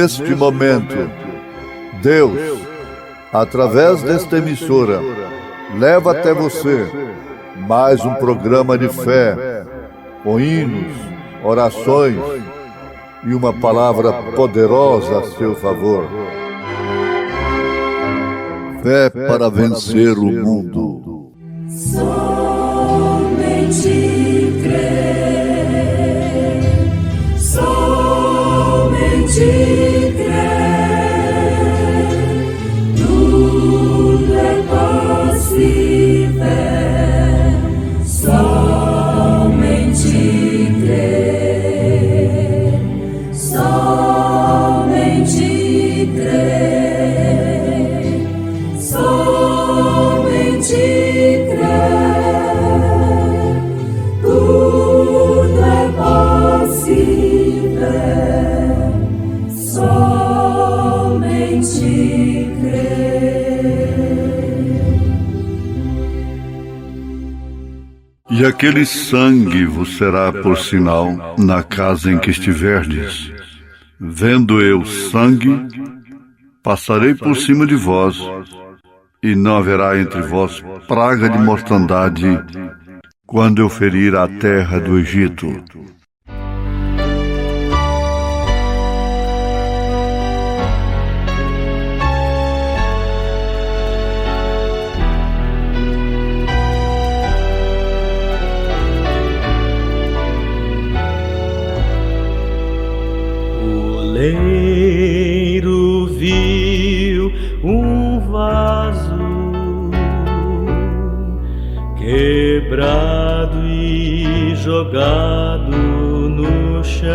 neste momento, Deus, através desta emissora, leva até você mais um programa de fé, com hinos, orações e uma palavra poderosa a seu favor. Fé para vencer o mundo. Somente crer, somente crer, tudo é possível, somente crer, somente crer, somente crer, tudo é possível, somente crer. E aquele sangue vos será por sinal na casa em que estiverdes. Vendo eu sangue, passarei por cima de vós, e não haverá entre vós praga de mortandade, quando eu ferir a terra do Egito. O oleiro viu um vaso quebrado e jogado no chão,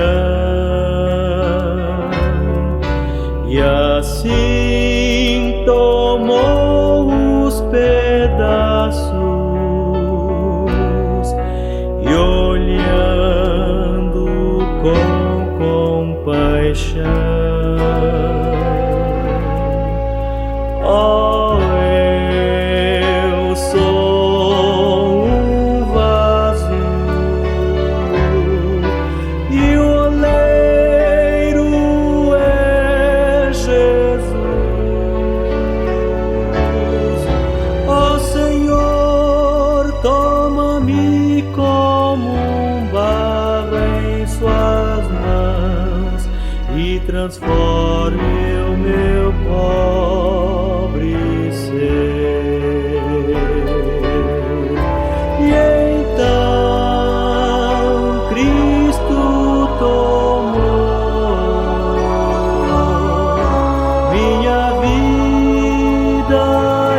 e assim tomou os pedaços e, olhando com compaixão, oh, eu sou um vaso e o oleiro é Jesus. Oh, Senhor, toma-me como um barro em suas mãos e transforme o meu pobre ser. E então Cristo tomou minha vida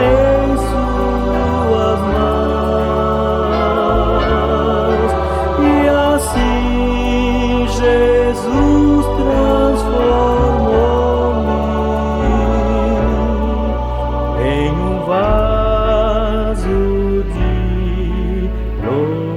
em suas mãos, e assim Jesus transformou-me em um vaso de louvor.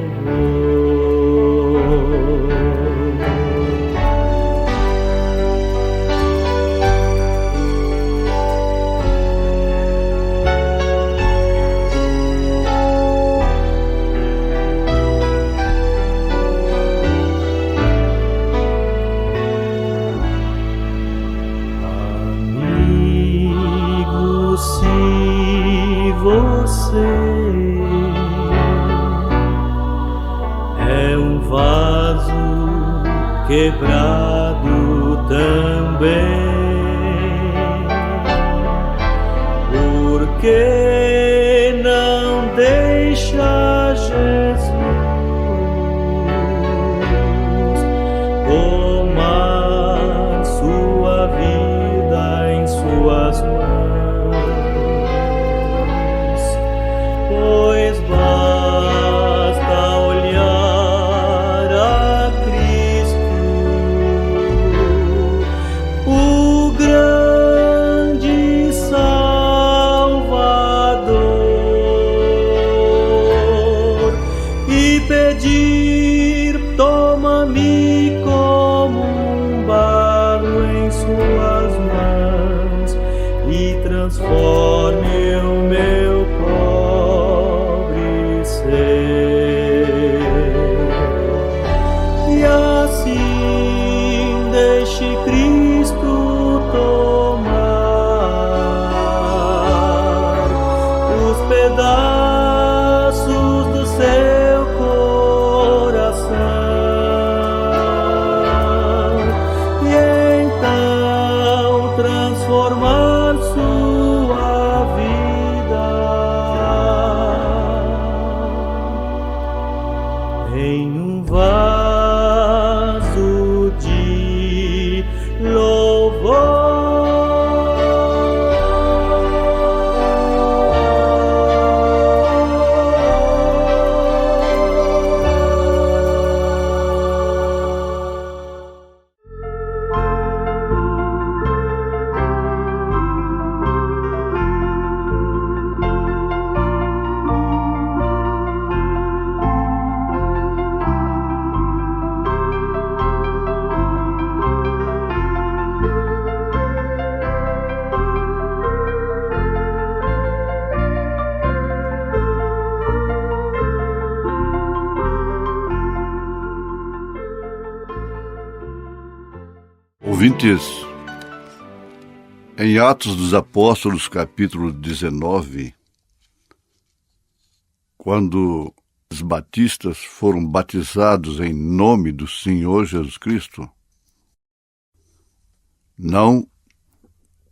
Amigo, se você é um vaso quebrado também, por que não deixa Jesus tomar sua vida em suas mãos? Pois basta olhar a Cristo, o grande Salvador, e pedir: toma-me como um barro em suas mãos e transforme o meu pobre pedaços do seu coração e então transformar sua vida em um vaso de louvor. Ouvintes, em Atos dos Apóstolos, capítulo 19, quando os batistas foram batizados em nome do Senhor Jesus Cristo, não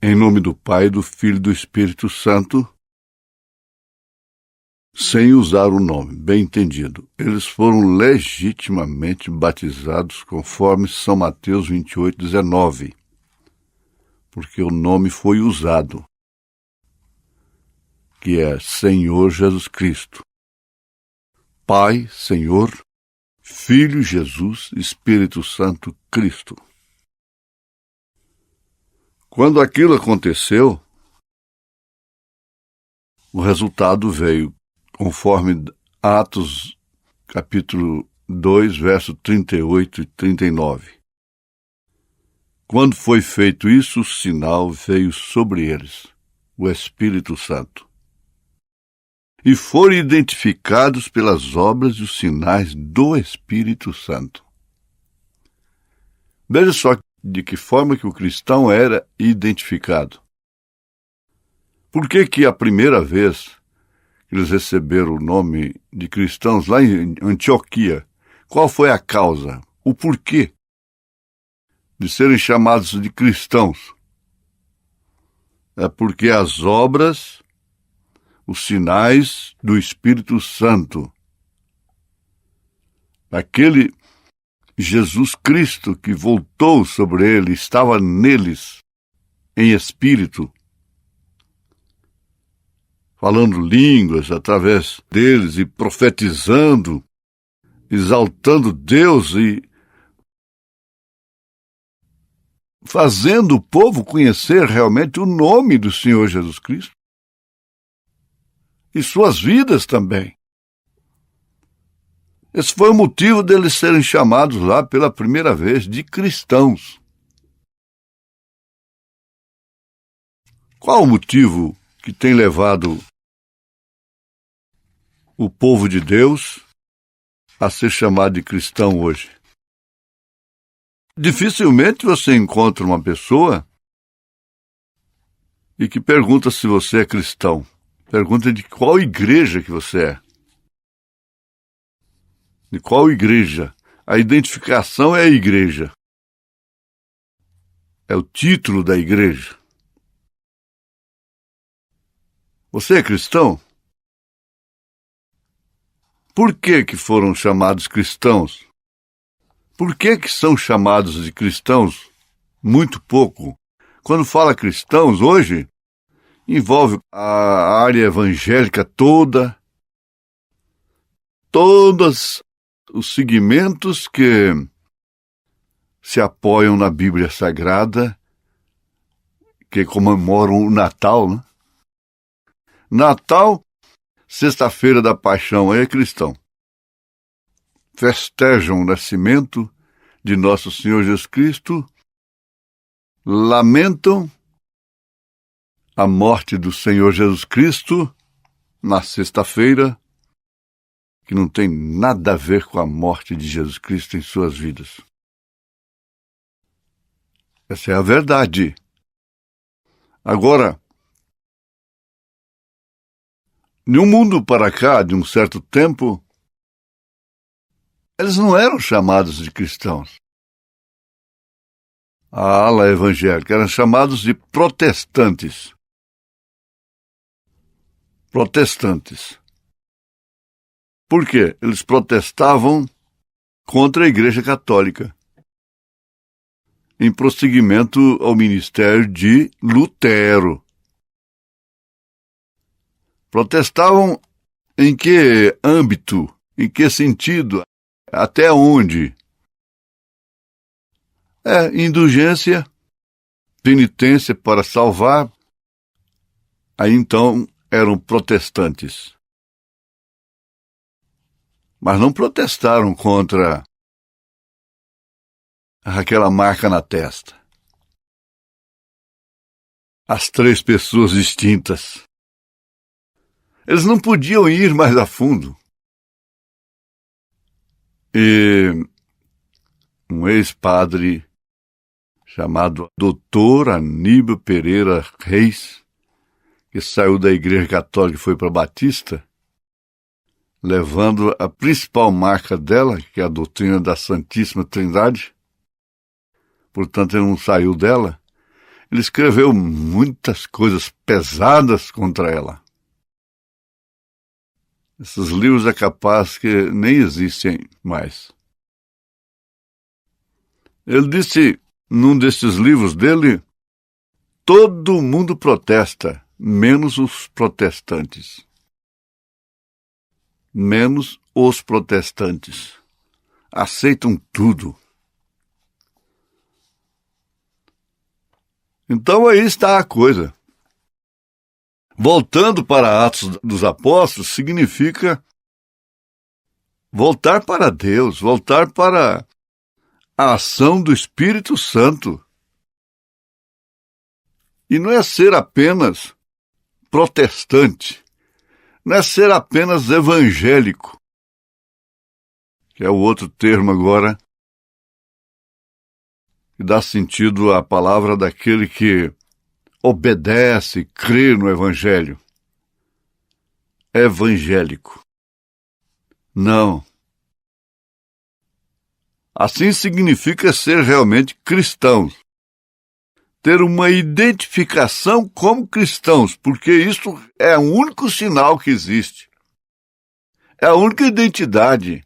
em nome do Pai, do Filho e do Espírito Santo, sem usar o nome, bem entendido. Eles foram legitimamente batizados conforme São Mateus 28:19, porque o nome foi usado, que é Senhor Jesus Cristo. Pai, Senhor, Filho Jesus, Espírito Santo, Cristo. Quando aquilo aconteceu, o resultado veio conforme Atos, capítulo 2, verso 38 e 39. Quando foi feito isso, o sinal veio sobre eles, o Espírito Santo. E foram identificados pelas obras e os sinais do Espírito Santo. Veja só de que forma que o cristão era identificado. Por que a primeira vez eles receberam o nome de cristãos lá em Antioquia, qual foi a causa, o porquê de serem chamados de cristãos? É porque as obras, os sinais do Espírito Santo, aquele Jesus Cristo que voltou sobre ele, estava neles, em espírito, falando línguas através deles e profetizando, exaltando Deus e fazendo o povo conhecer realmente o nome do Senhor Jesus Cristo e suas vidas também. Esse foi o motivo deles serem chamados lá pela primeira vez de cristãos. Qual o motivo que tem levado o povo de Deus a ser chamado de cristão hoje? Dificilmente você encontra uma pessoa e que pergunta se você é cristão. Pergunta de qual igreja que você é. De qual igreja? A identificação é a igreja. É o título da igreja. Você é cristão? Por que foram chamados cristãos? Por que são chamados de cristãos? Muito pouco. Quando fala cristãos hoje, envolve a área evangélica toda, todos os segmentos que se apoiam na Bíblia Sagrada, que comemoram o Natal, né? Natal, sexta-feira da Paixão, é cristão. Festejam o nascimento de nosso Senhor Jesus Cristo, lamentam a morte do Senhor Jesus Cristo na sexta-feira, que não tem nada a ver com a morte de Jesus Cristo em suas vidas. Essa é a verdade. Agora, De um mundo para cá, de um certo tempo, eles não eram chamados de cristãos. A ala evangélica eram chamados de protestantes. Protestantes. Por quê? Eles protestavam contra a Igreja Católica, em prosseguimento ao ministério de Lutero. Protestavam em que âmbito, em que sentido, até onde? Indulgência, penitência para salvar. Aí então eram protestantes. Mas não protestaram contra aquela marca na testa. As 3 pessoas distintas. Eles não podiam ir mais a fundo. E um ex-padre chamado Dr. Aníbal Pereira Reis, que saiu da Igreja Católica e foi para a Batista, levando a principal marca dela, que é a doutrina da Santíssima Trindade, portanto ele não saiu dela, ele escreveu muitas coisas pesadas contra ela. Esses livros é capaz que nem existem mais. Ele disse, num desses livros dele, todo mundo protesta, menos os protestantes. Menos os protestantes. Aceitam tudo. Então aí está a coisa. Voltando para Atos dos Apóstolos, significa voltar para Deus, voltar para a ação do Espírito Santo. E não é ser apenas protestante, não é ser apenas evangélico, que é o outro termo agora que dá sentido à palavra daquele que obedece, crê no Evangelho. Evangélico. Não. Assim significa ser realmente cristãos. Ter uma identificação como cristãos, porque isso é o único sinal que existe. É a única identidade.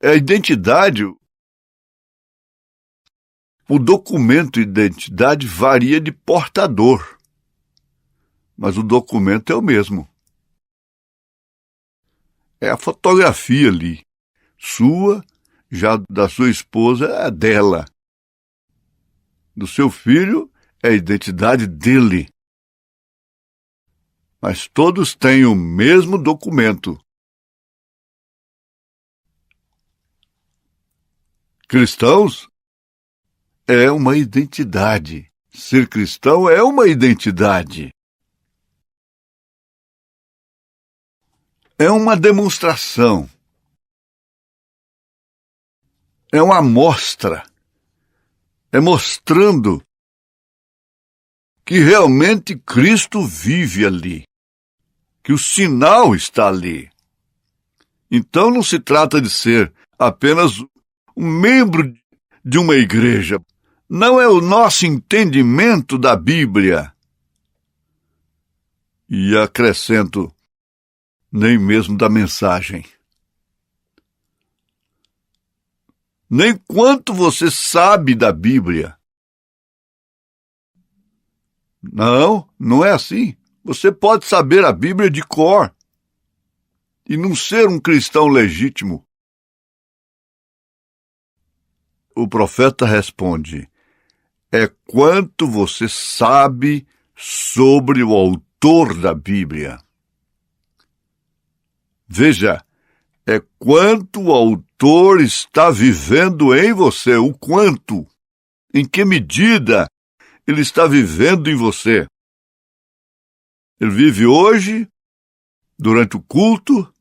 A identidade, o documento de identidade varia de portador, mas o documento é o mesmo. É a fotografia ali, sua, já da sua esposa é dela. Do seu filho é a identidade dele. Mas todos têm o mesmo documento. Cristãos é uma identidade. Ser cristão é uma identidade. É uma demonstração. É uma amostra. É mostrando que realmente Cristo vive ali. Que o sinal está ali. Então não se trata de ser apenas um membro de uma igreja. Não é o nosso entendimento da Bíblia. E acrescento, nem mesmo da mensagem. Nem quanto você sabe da Bíblia. Não, não é assim. Você pode saber a Bíblia de cor e não ser um cristão legítimo. O profeta responde, é quanto você sabe sobre o autor da Bíblia. Veja, é quanto o autor está vivendo em você, o quanto, em que medida ele está vivendo em você. Ele vive hoje, durante o culto,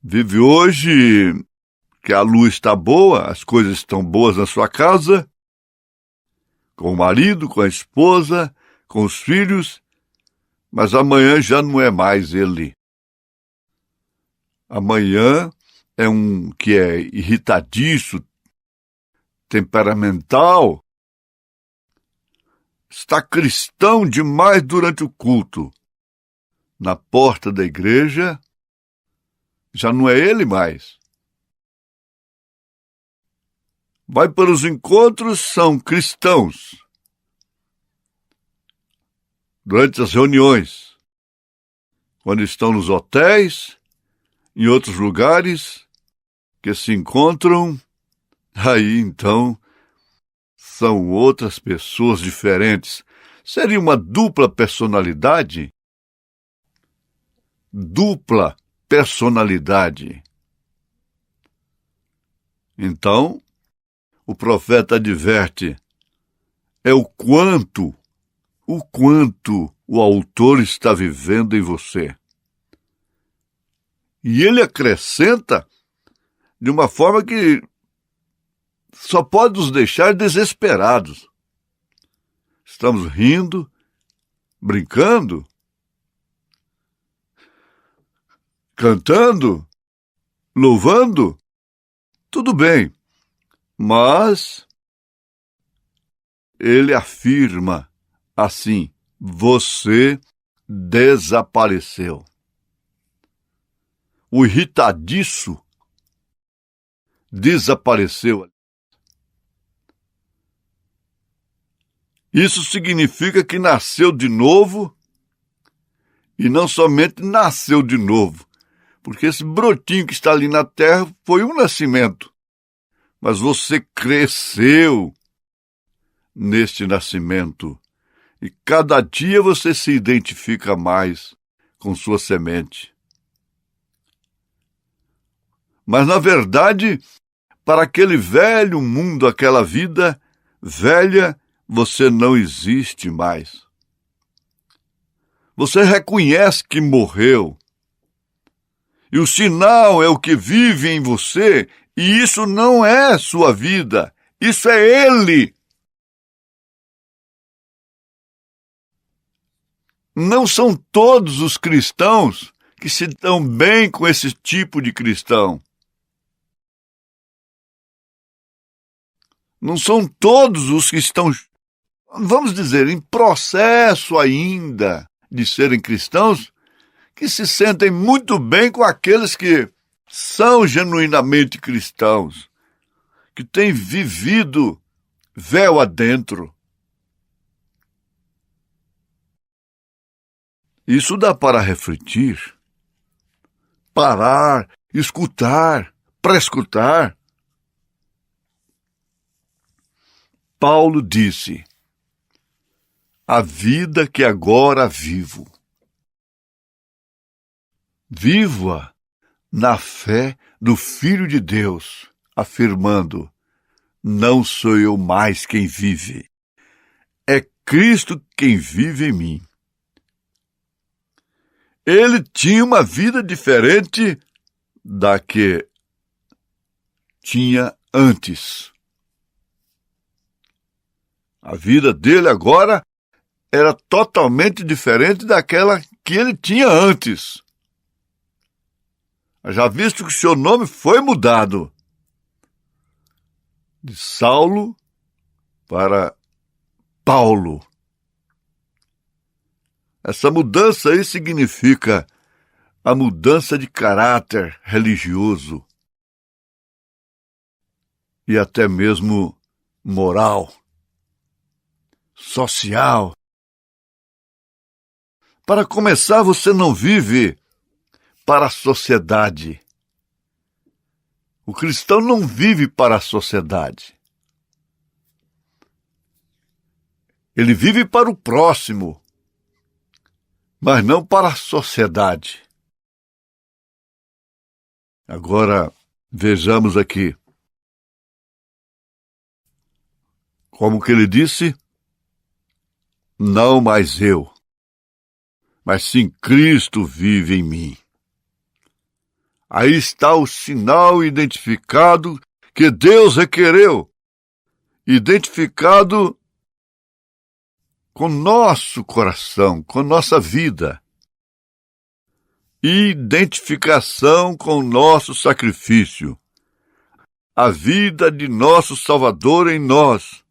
vive hoje que a luz está boa, as coisas estão boas na sua casa, com o marido, com a esposa, com os filhos, mas amanhã já não é mais ele. Amanhã é um que é irritadiço, temperamental, está cristão demais durante o culto. Na porta da igreja, já não é ele mais. Vai para os encontros, são cristãos. Durante as reuniões, quando estão nos hotéis, em outros lugares que se encontram, aí então são outras pessoas diferentes. Seria uma dupla personalidade? Dupla personalidade. Então, o profeta adverte, é o quanto o autor está vivendo em você. E ele acrescenta de uma forma que só pode nos deixar desesperados. Estamos rindo, brincando, cantando, louvando, tudo bem, mas ele afirma assim, você desapareceu. O irritadiço desapareceu. Isso significa que nasceu de novo, e não somente nasceu de novo, porque esse brotinho que está ali na terra foi um nascimento, mas você cresceu neste nascimento, e cada dia você se identifica mais com sua semente. Mas, na verdade, para aquele velho mundo, aquela vida velha, você não existe mais. Você reconhece que morreu. E o sinal é o que vive em você, e isso não é sua vida, isso é ele. Não são todos os cristãos que se dão bem com esse tipo de cristão. Não são todos os que estão, vamos dizer, em processo ainda de serem cristãos, que se sentem muito bem com aqueles que são genuinamente cristãos, que têm vivido véu adentro. Isso dá para refletir, parar, escutar, prescutar. Paulo disse, a vida que agora vivo, vivo-a na fé do Filho de Deus, afirmando, não sou eu mais quem vive, é Cristo quem vive em mim. Ele tinha uma vida diferente da que tinha antes. A vida dele agora era totalmente diferente daquela que ele tinha antes. Já visto que seu nome foi mudado de Saulo para Paulo. Essa mudança aí significa a mudança de caráter religioso e até mesmo moral, social. Para começar, você não vive para a sociedade. O cristão não vive para a sociedade. Ele vive para o próximo, mas não para a sociedade. Agora, vejamos aqui. Como que ele disse? Não mais eu, mas sim Cristo vive em mim. Aí está o sinal identificado que Deus requereu. Identificado com nosso coração, com nossa vida. Identificação com nosso sacrifício, a vida de nosso Salvador em nós,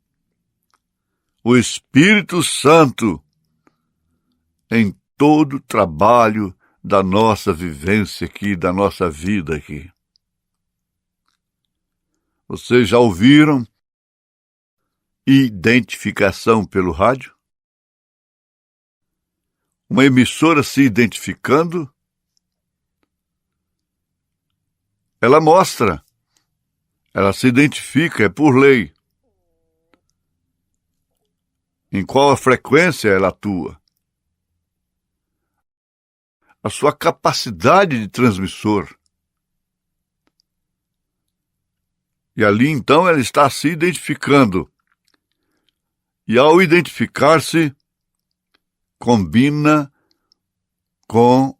o Espírito Santo em todo o trabalho da nossa vivência aqui, da nossa vida aqui. Vocês já ouviram identificação pelo rádio? Uma emissora se identificando, ela mostra, ela se identifica, é por lei. Em qual a frequência ela atua? A sua capacidade de transmissor. E ali, então, ela está se identificando. E ao identificar-se, combina com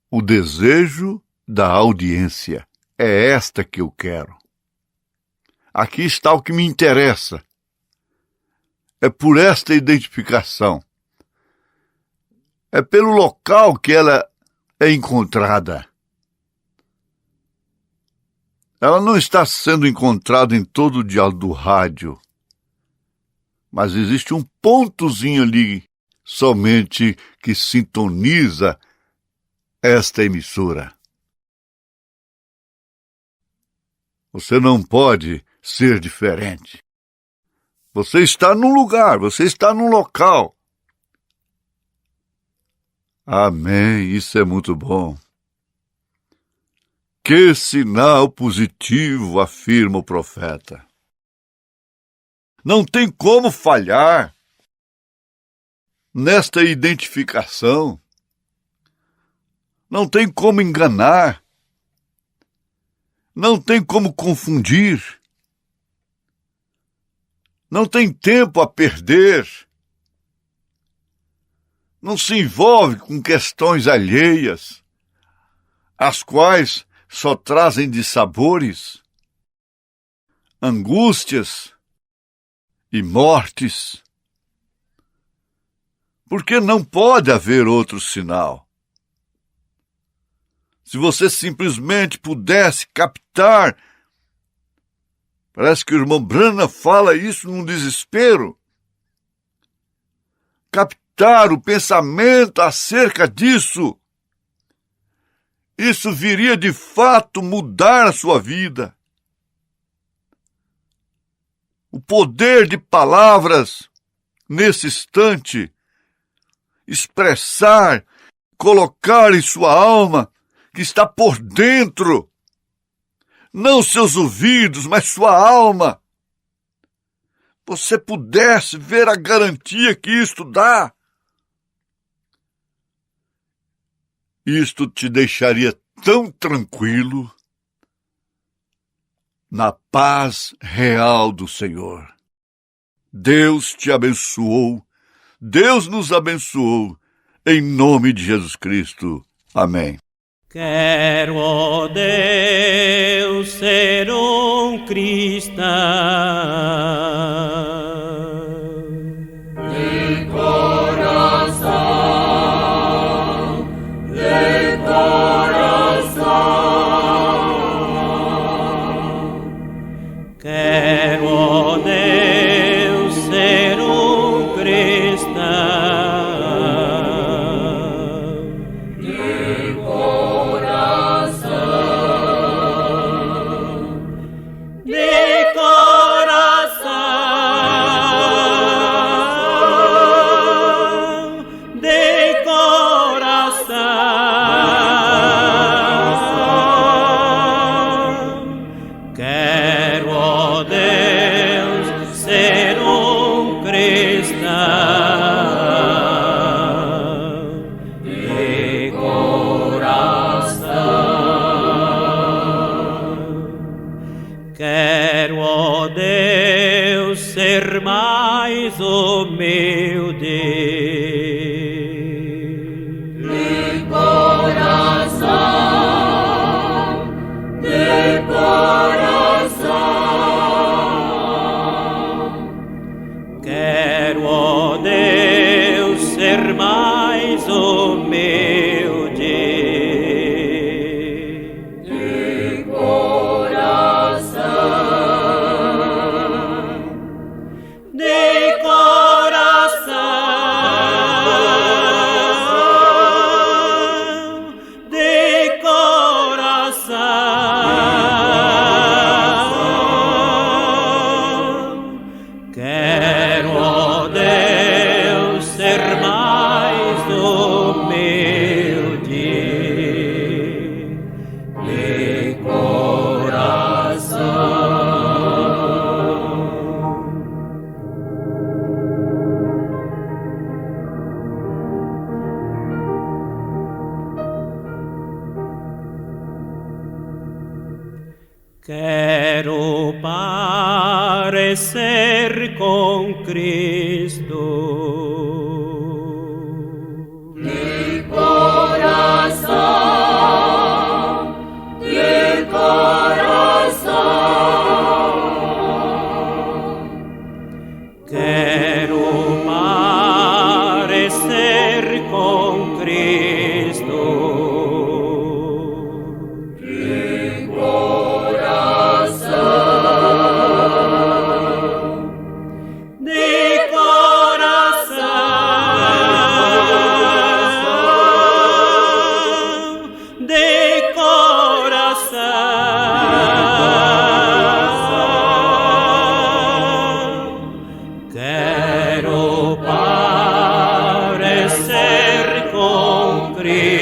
o desejo da audiência. É esta que eu quero. Aqui está o que me interessa. É por esta identificação. É pelo local que ela é encontrada. Ela não está sendo encontrada em todo o dial do rádio, mas existe um pontozinho ali somente que sintoniza esta emissora. Você não pode ser diferente. Você está num lugar, você está num local. Amém, isso é muito bom. Que sinal positivo, afirma o profeta. Não tem como falhar nesta identificação. Não tem como enganar. Não tem como confundir. Não tem tempo a perder. Não se envolve com questões alheias, as quais só trazem dissabores, angústias e mortes. Porque não pode haver outro sinal. Se você simplesmente pudesse captar, parece que o irmão Branham fala isso num desespero, captar o pensamento acerca disso, isso viria de fato mudar a sua vida. O poder de palavras, nesse instante, expressar, colocar em sua alma, que está por dentro, não seus ouvidos, mas sua alma, você pudesse ver a garantia que isto dá, isto te deixaria tão tranquilo, na paz real do Senhor. Deus te abençoou, Deus nos abençoou, em nome de Jesus Cristo. Amém. Quero, ó Deus, ser cristão. De coração, de coração. Quero, ó Deus, ser cristão. De coração. Quero parecer con Cristo. De corazón, de corazón. Quero parecer con Cristo. De corazón, De corazón, de corazón. Quero parecer con Cristo.